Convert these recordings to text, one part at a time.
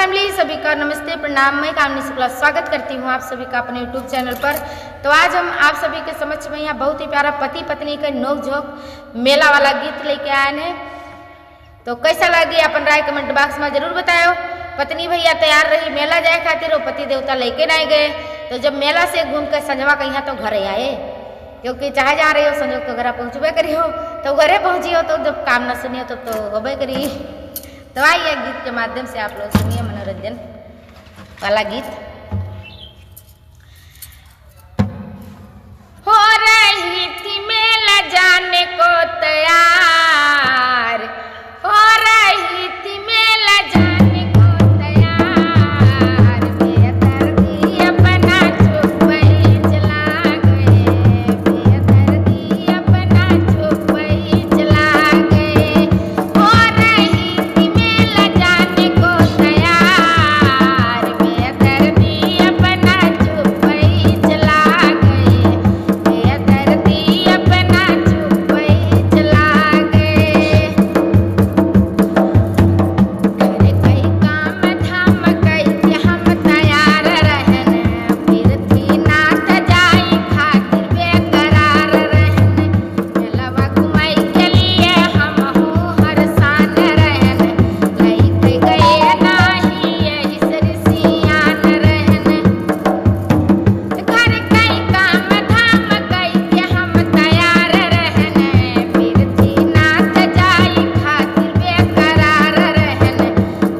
Family, सभी का नमस्ते प्रणाम। मैं कामनी शुक्ला स्वागत करती हूँ आप सभी का अपने यूट्यूब चैनल पर। तो आज हम आप सभी के समक्ष में यहाँ बहुत ही प्यारा पति पत्नी का नोक झोंक मेला वाला गीत लेके आए हैं। तो कैसा लगी अपन राय कमेंट बॉक्स में जरूर बताओ। पत्नी भैया तैयार रही मेला जाए खातिर, वो पति देवता लेके नहीं गए। तो जब मेला से घूम कर संजवा के यहाँ तो घर आए, क्योंकि चाहे जा रही हो संजो तो घर पहुँचबे करी हो, तो घरे पहुँची हो तो जब काम न सुनियो तो होबे करी। तो आइए गीत के माध्यम से आप लोग सुनिए मनोरंजन वाला गीत। हो रही थी मेला जाने को तैयार, हो रही थी मेला जाने को तैयार, बेदर्दी अपना चुप वही चला गए, बेदर्दी अपना चुप वही चला गए। हो रही थी मेला जाने को तैयार, बेदर्दी अपना चुप वही चला गए, बेदर्दी अपना चुप वही चला गए। अरे कई काम धाम कई के हम तैयार रहन, फिर थी नाथ जाई खातिर बेकरार रहन, मेलवा घुमाई के लिए हम हूँ हर सान रहन, लई गए नाही यही सरसियान रहन। घर कई काम धाम कई के हम तैयार रहन, फिर थी नाथ जाई खातिर बेकरार रहन,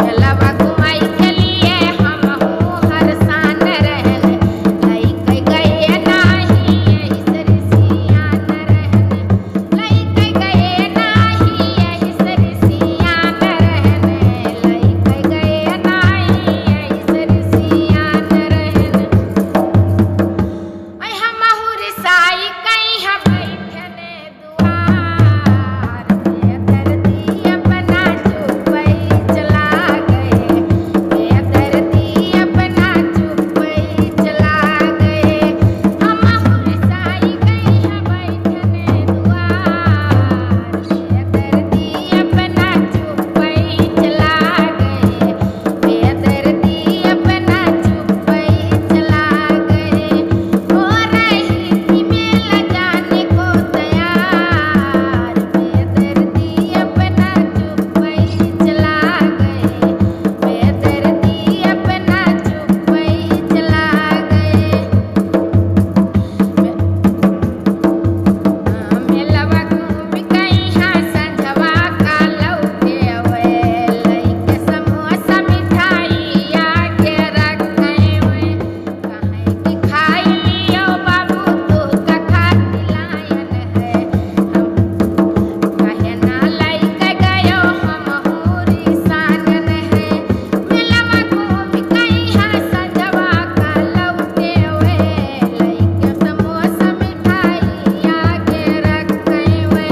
मेलवा घुमाई के लिए हम हूँ हर सान रहन, लई गए नाही यही सरसियान रहन, लई गए नाही यही सरसियान रहन, लई गए नाही यही सरसियान रहन। ऐ हमहु रिसाई कहीं बैठने दुआर, बेदर्दी अपना चुप वही चला गए, बेदर्दी अपना चुप वही चला गए। हमहु रिसाई कहीं बैठने दुआर, बेदर्दी अपना चुप वही चला गए, बेदर्दी अपना चुप वही चला गए। हो रही थी मेला जाने को तैयार, बेदर्दी अपना चुप वही चला गए, बेदर्दी अपना चुप वही चला गए। मेलवा घूम कहीं हाँ संझवा का लौटे हुए, लईके समोसा मिठाई आके रखे हुए, कहीं की खाई लियो बाबू तू का खाती लायन है, कहे ना लईके गयो हम हूरी सानन है। मेलवा घूम कहीं हाँ संझवा का लौटे हुए, लईके समोसा मिठाई आके रखे हुए,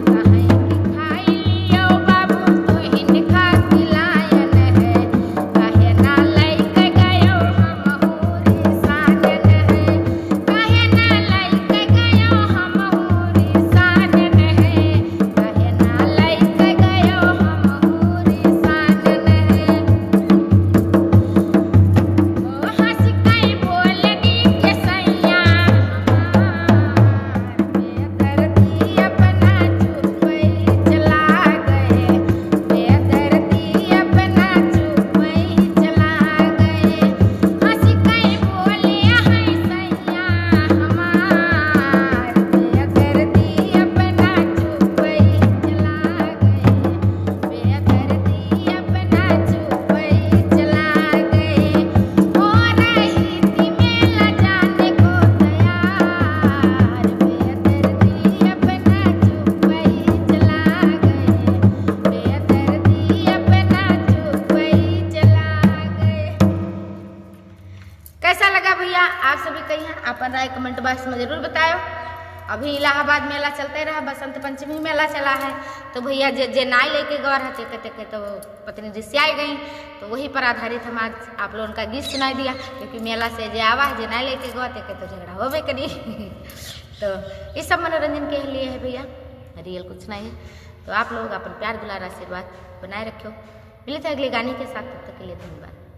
कहीं की खाई लियो बाबू तू हिन खाती लायन है, कहे ना लईके गयो हम हूरी सानन है, कहे ना लईके गयो हम हूरी सानन है, कहे ना लईके गयो हम हूरी सानन है। ओ हंस कई बोलनी के सैया हमार, बेदर्दी अपना चुप वही चला गए, बेदर्दी अपना चुप वही चला गए। हंस कई बोले हैं सैया हमार, बेदर्दी अपना चुप वही चला गए, बेदर्दी अपना चुप वही चला गए। हो रही थी मेला जाने को तैयार, बेदर्दी अपना चुप वही चला गए, बेदर्दी अपना चुप वही चला गए। कैसा लगा भैया आप सभी का यहाँ अपन राय कमेंट बॉक्स में जरूर बताओ। अभी इलाहाबाद मेला चलते रहा, बसंत पंचमी मेला चला है, तो भैया जे नाई लेके गवा रहते कहते तो पत्नी रिसियाई गई, तो वही पर आधारित हम आज आप लोगों का गीत सुनाई दिया, क्योंकि मेला से जे आवा जे नाई लेके गवा तो झगड़ा होबे करी। तो ये सब मनोरंजन के लिए है भैया, रियल कुछ नहीं है। तो आप लोग अपन प्यार दुलार आशीर्वाद बनाए रखो। मिलते हैं अगले गाने के साथ, तब तक के लिए धन्यवाद।